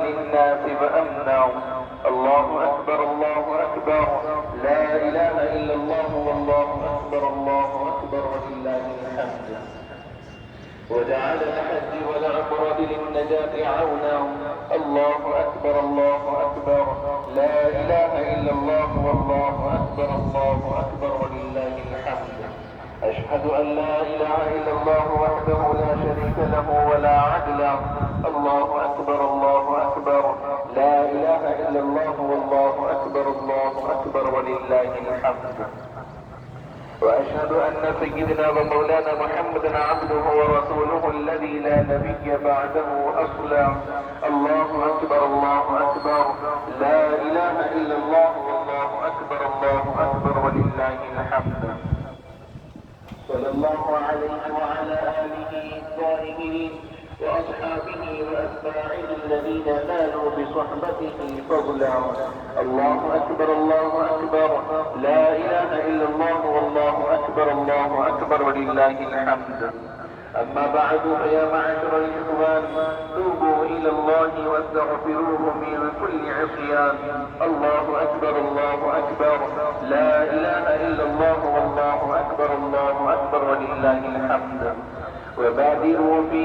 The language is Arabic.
للناس فأمنع. الله أكبر الله أكبر، لا إله إلا الله والله أكبر الله أكبر ولله الحمد. وجعل الحج والعمرة للنجاة عونا. الله أكبر الله أكبر، لا إله إلا الله والله أكبر الله أكبر ولله الحمد. أشهد أن لا إله إلا الله وحده لا شريك له ولا عدل. الله أكبر الله أكبر، لا إله إلا الله والله أكبر ولله الحمد. وأشهد أن سيدنا ومولانا محمدا عبده ورسوله الذي لا نبي بعده أصلا. الله أكبر لا إله إلا الله والله أكبر ولله الحمد. صلى الله عليه وعلى آله الطاهرين وأصحابه وأتباعه الذين نالوا بصحبته فضلا. الله أكبر لا إله إلا الله والله أكبر ولله الحمد. أما بعد، فيا معشر الإخوان، توبوا إلى الله واستغفروه من كل عصيان. الله أكبر لا إله إلا الله والله أكبر ولله الحمد. وبادروا في